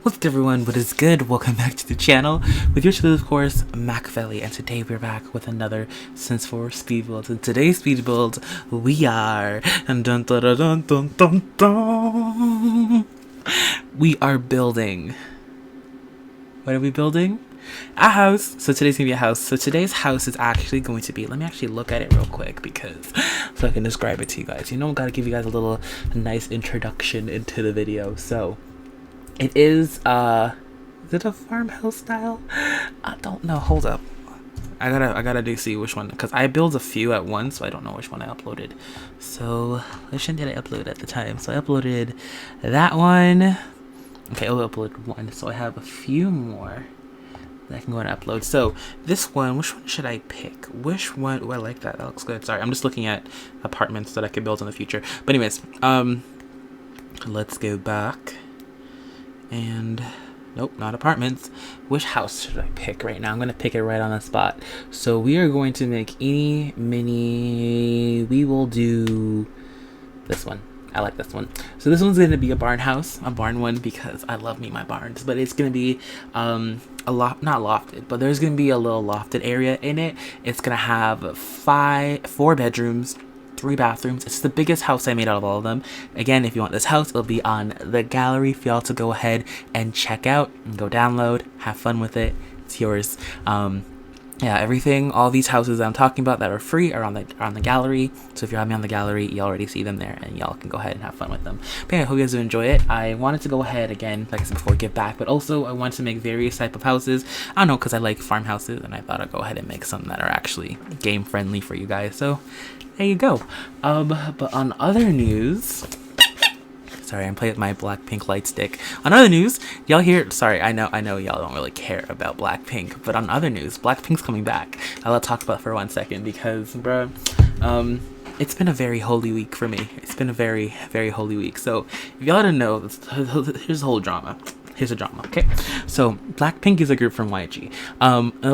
What's good, everyone? What is good? Welcome back to the channel with your truly, of course, Machiavelli, and today we're back with another Sense 4 speed build. In today's speed build, we are dun, dun, dun, dun, dun, dun, dun. We are building. What are we building? A house. So today's gonna be a house. So today's house is actually going to be, let me actually look at it real quick because so I can describe it to you guys. You know, I gotta give you guys a nice introduction into the video. So it is it a farmhouse style? I don't know. Hold up. I gotta see which one, because I build a few at once, so I don't know which one I uploaded. So which one did I upload at the time? So I uploaded that one. Okay, I'll upload one. So I have a few more that I can go and upload. So this one, which one should I pick? Which one? Oh, I like that. That looks good. Sorry, I'm just looking at apartments that I could build in the future. But anyways, let's go back. And nope, not apartments. Which house should I pick right now? I'm gonna pick it right on the spot. So we are going to make we will do this one. I like this one. So this one's gonna be a barn house, a barn one, because I love me my barns. But it's gonna be not lofted, but there's gonna be a little lofted area in it. It's gonna have 4 bedrooms, 3 bathrooms. It's the biggest house I made out of all of them. Again, if you want this house, it'll be on the gallery for y'all to go ahead and check out and go download, have fun with it. It's yours. Yeah, everything, all these houses that I'm talking about that are free are on the gallery. So if you have me on the gallery, you already see them there, and y'all can go ahead and have fun with them. But yeah, I hope you guys will enjoy it. I wanted to go ahead again, like I said before, give back, but also I wanted to make various type of houses. I don't know, because I like farmhouses, and I thought I'd go ahead and make some that are actually game friendly for you guys. So there you go. But on other news, sorry, I'm playing with my Blackpink light stick. On other news, y'all hear, sorry, I know y'all don't really care about Blackpink, but on other news, Blackpink's coming back. I'll talk about it for 1 second because, bruh, it's been a very holy week for me. It's been a very, very holy week. So if y'all didn't know, here's the whole drama. Here's a drama, okay? So Blackpink is a group from YG.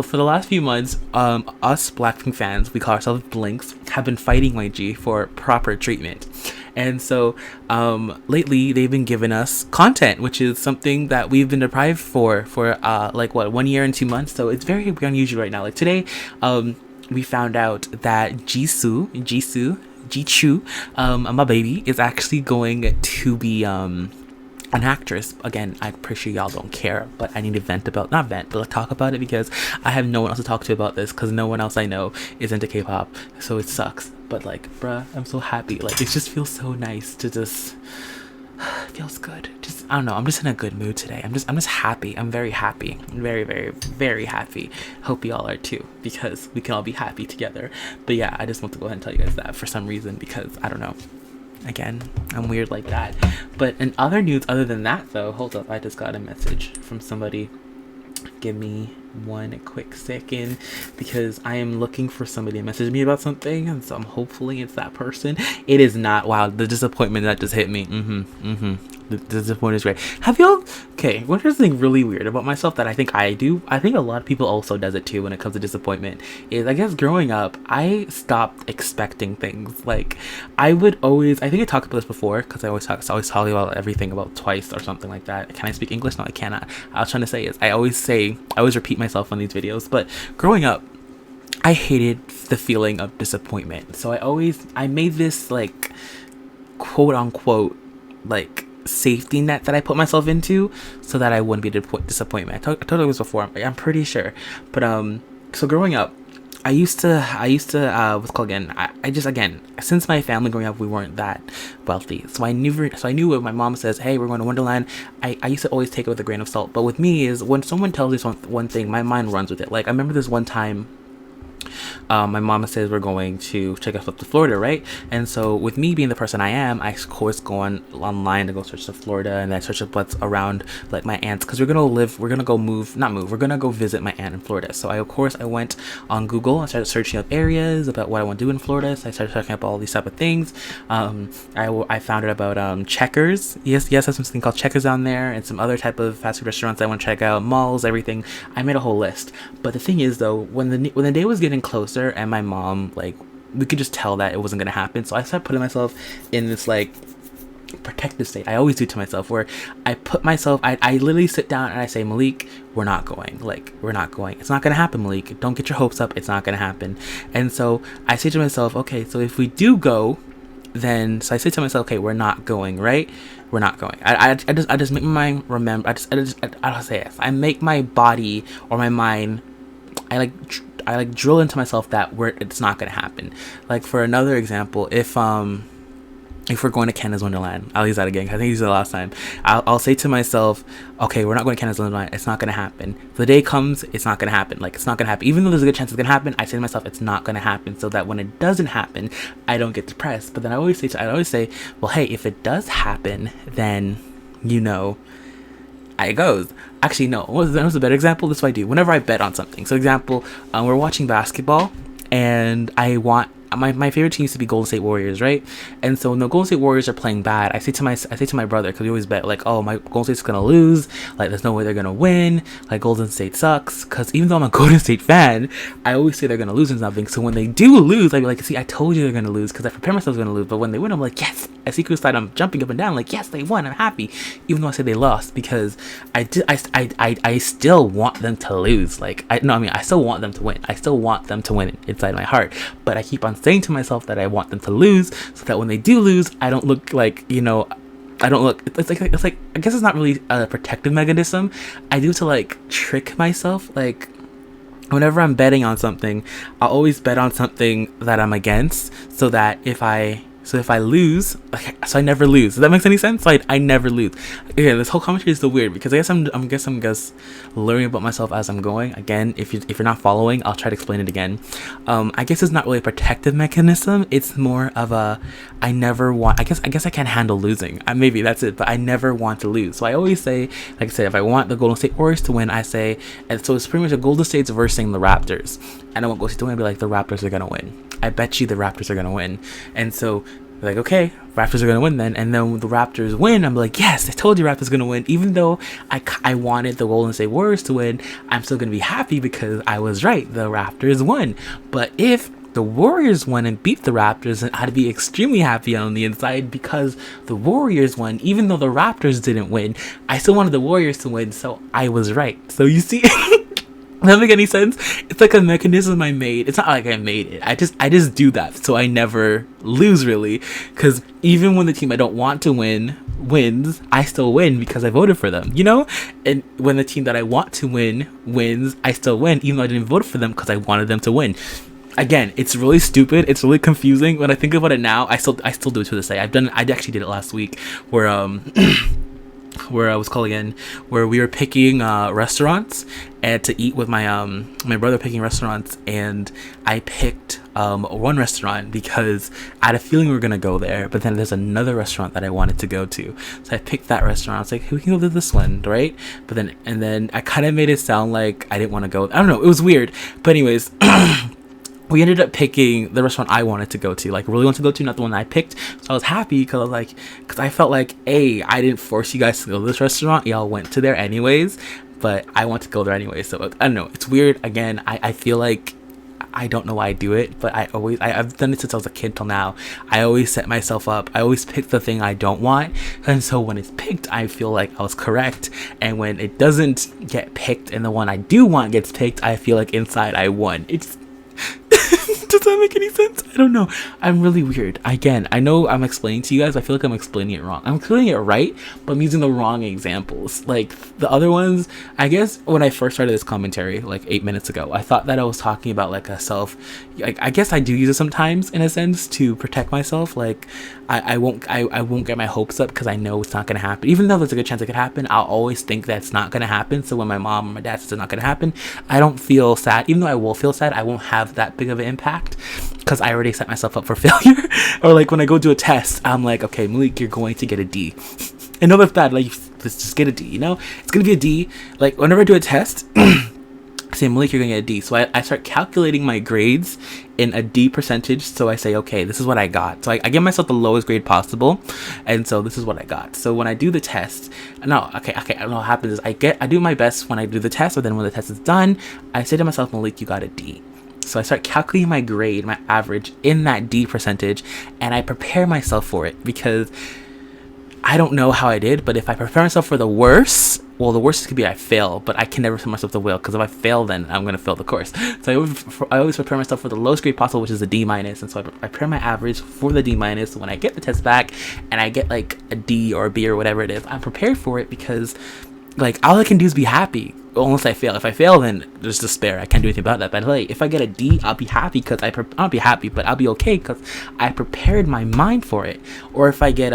For the last few months, us Blackpink fans, we call ourselves Blinks, have been fighting YG for proper treatment. And so lately they've been giving us content, which is something that we've been deprived for like what, 1 year and 2 months. So it's very unusual right now. Like today, we found out that Jisoo, my baby, is actually going to be an actress. Again, I'm pretty sure y'all don't care, but I need to talk about it, because I have no one else to talk to about this, because no one else I know is into K-pop, so it sucks. But like, bruh, I'm so happy. Like, it just feels so nice to just it feels good. Just, I don't know, I'm just in a good mood today. I'm just happy. I'm very happy. I'm very, very, very happy. Hope y'all are too, because we can all be happy together. But yeah, I just want to go ahead and tell you guys that for some reason, because I don't know. Again, I'm weird like that. But in other news, other than that though, hold up, I just got a message from somebody. Give me 1 quick second, because I am looking for somebody to message me about something, and so I'm hopefully it's that person. It is not. Wow, the disappointment that just hit me. The disappointment is great. Have y'all, okay, what is something really weird about myself that I think I do? I think a lot of people also does it too when it comes to disappointment. Is, I guess, growing up, I stopped expecting things. Like, I would always, I think I talked about this before, because I always talk about everything about twice or something like that. Can I speak English? No, I cannot. I was trying to say is, I always repeat myself on these videos, but growing up, I hated the feeling of disappointment. So I made this, like, quote unquote, like, safety net that I put myself into so that I wouldn't be disappointment. I told you this before, I'm pretty sure. But so growing up, I used to what's called again, I just, again, since my family growing up, we weren't that wealthy, so I knew when my mom says, hey, we're going to Wonderland, I used to always take it with a grain of salt. But with me is, when someone tells me one thing, my mind runs with it. Like, I remember this one time, my mama says we're going to check us up to Florida, right? And so with me being the person I am, I of course go online to go search to Florida, and then search up what's around, like, my aunts, because we're gonna go visit my aunt in Florida. So I went on Google and started searching up areas about what I want to do in Florida. So I started searching up all these type of things. I found out about Checkers. Yes, there's something called Checkers down there, and some other type of fast food restaurants I want to check out, malls, everything. I made a whole list. But the thing is though, when the day was getting closer, and my mom, like, we could just tell that it wasn't gonna happen, so I started putting myself in this, like, protective state I always do to myself, where I put myself, I literally sit down and I say, Malik, we're not going. Like, we're not going. It's not gonna happen, Malik. Don't get your hopes up. It's not gonna happen. And so I say to myself, okay, so if we do go, then so I say to myself, okay, we're not going, right? We're not going. I just make my mind remember. I don't say this. I make my body or my mind. I like drill into myself that it's not gonna happen. Like, for another example, if we're going to Canada's Wonderland, I'll use that again. I think I used it the last time. I'll say to myself, okay, we're not going to Canada's Wonderland. It's not going to happen. The day comes, it's not going to happen. Like, it's not going to happen. Even though there's a good chance it's going to happen, I say to myself, it's not going to happen, so that when it doesn't happen, I don't get depressed. But then I always say, well, hey, if it does happen, then, it goes. Actually, no. What was a better example? This is what I do. Whenever I bet on something. So, example, we're watching basketball, and I want my favorite team used to be Golden State Warriors, right? And so when the Golden State Warriors are playing bad, I say to my brother, because we always bet, like, oh, my Golden State's gonna lose, like, there's no way they're gonna win, like, Golden State sucks. Because even though I'm a Golden State fan, I always say they're gonna lose and something. So when they do lose, I'd be like, see, I told you they're gonna lose, because I prepare myself they're gonna lose. But when they win, I'm like, yes. I secretly side, I'm jumping up and down, like, yes, they won, I'm happy, even though I say they lost, because I still want them to lose. Like, I still want them to win. I still want them to win inside my heart, but I keep on saying to myself that I want them to lose, so that when they do lose, I don't look like, I don't look, it's like I guess it's not really a protective mechanism. I do to, like, trick myself. Like, whenever I'm betting on something, I'll always bet on something that I'm against, so that if I lose, so I never lose. Does that make any sense? So I never lose. Okay, this whole commentary is so weird, because I guess I'm just learning about myself as I'm going. Again, if you're not following, I'll try to explain it again. I guess it's not really a protective mechanism. It's more of a, I never want. I guess I can't handle losing. Maybe that's it. But I never want to lose. So I always say, like I said, if I want the Golden State Warriors to win, I say, and so it's pretty much the Golden State's versus the Raptors. And I want Golden State to win. I'd be like, the Raptors are gonna win. I bet you the Raptors are gonna win. And so, like, okay, Raptors are gonna win then. And then when the Raptors win, I'm like, yes, I told you Raptors are gonna win. Even though I wanted the Golden State Warriors to win, I'm still gonna be happy because I was right. The Raptors won. But if the Warriors won and beat the Raptors, then I'd be extremely happy on the inside, because the Warriors won. Even though the Raptors didn't win, I still wanted the Warriors to win, so I was right. So you see, does that make any sense? It's like a mechanism I made. It's not like I made it. I just do that, so I never lose, really. Because even when the team I don't want to win wins, I still win because I voted for them, And when the team that I want to win wins, I still win, even though I didn't vote for them because I wanted them to win. Again, it's really stupid. It's really confusing. When I think about it now, I still do it to this day. I actually did it last week, where where I was calling in, where we were picking restaurants and to eat with my brother, picking restaurants, and I picked one restaurant because I had a feeling we were gonna go there, but then there's another restaurant that I wanted to go to, so I picked that restaurant. I was like, hey, we can go to this one, right? But then I kind of made it sound like I didn't want to go. I don't know, it was weird, but anyways. We ended up picking the restaurant I wanted to go to, like, really wanted to go to, not the one I picked. So I was happy because I felt like, A, I didn't force you guys to go to this restaurant. Y'all went to there anyways, but I want to go there anyway. So I don't know. It's weird. Again, I feel like I don't know why I do it, but I've done it since I was a kid till now. I always set myself up. I always pick the thing I don't want, and so when it's picked, I feel like I was correct. And when it doesn't get picked and the one I do want gets picked, I feel like inside I won. It's does that make any sense? I don't know. I'm really weird. Again, I know I'm explaining to you guys. I feel like I'm explaining it wrong. I'm explaining it right, but I'm using the wrong examples. Like, the other ones, I guess when I first started this commentary, like 8 minutes ago, I thought that I was talking about, like, I guess I do use it sometimes, in a sense, to protect myself. Like, I won't get my hopes up because I know it's not going to happen. Even though there's a good chance it could happen, I'll always think that it's not going to happen. So when my mom or my dad says it's not going to happen, I don't feel sad. Even though I will feel sad, I won't have that big of an impact because I already set myself up for failure. Or like when I go do a test, I'm like, okay, Malik, you're going to get a D. I know that's bad. Like, let's just get a D, It's going to be a D. Like, whenever I do a test, I say, Malik, you're going to get a D. So I start calculating my grades in a D percentage. So I say, okay, this is what I got. So I give myself the lowest grade possible. And so this is what I got. So when I do the test, I know what happens is I do my best when I do the test, but then when the test is done, I say to myself, Malik, you got a D. So I start calculating my grade, my average in that D percentage, and I prepare myself for it because I don't know how I did, but if I prepare myself for the worst, well, the worst could be I fail, but I can never prepare myself to fail, because if I fail, then I'm going to fail the course. So I always prepare myself for the lowest grade possible, which is a D minus, and so I prepare my average for the D minus. So when I get the test back and I get like a D or a B or whatever it is, I'm prepared for it, because like all I can do is be happy. Unless I fail. If I fail, then there's despair. I can't do anything about that. But like, if I get a D, I'll be happy, because I'll be happy, but I'll be okay because I prepared my mind for it. Or if I get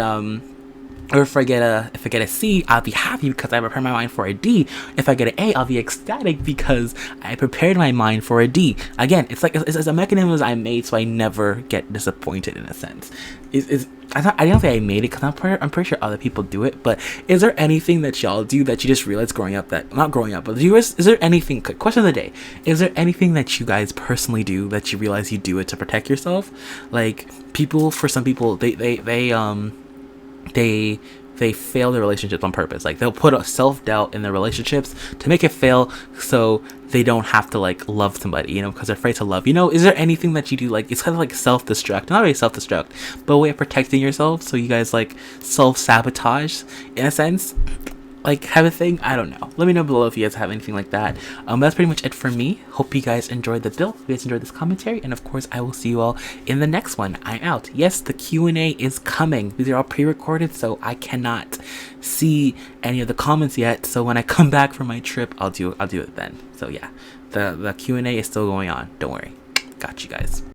if I get a C, I'll be happy because I prepared my mind for a D. If I get an A, I'll be ecstatic because I prepared my mind for a D. Again, it's like it's a mechanism I made so I never get disappointed, in a sense. I don't say I made it, because I'm pretty sure other people do it. But is there anything that y'all do that you just realize growing up, that not growing up, but is there anything? Question of the day: is there anything that you guys personally do that you realize you do it to protect yourself? Like for some people, they fail their relationships on purpose. Like they'll put a self-doubt in their relationships to make it fail, so they don't have to like love somebody, you know, because they're afraid to love. You know, is there anything that you do, like it's kind of like self-destruct, not really self-destruct, but a way of protecting yourself, so you guys like self-sabotage in a sense, like have a thing? I don't know. Let me know below if you guys have anything like that. That's pretty much it for me. Hope you guys enjoyed the build. Hope you guys enjoyed this commentary, and of course I will see you all in the next one. I'm out. Yes, the Q&A is coming. These are all pre-recorded, so I cannot see any of the comments yet. So when I come back from my trip, I'll do it then. So yeah, the Q&A is still going on. Don't worry. Got you guys.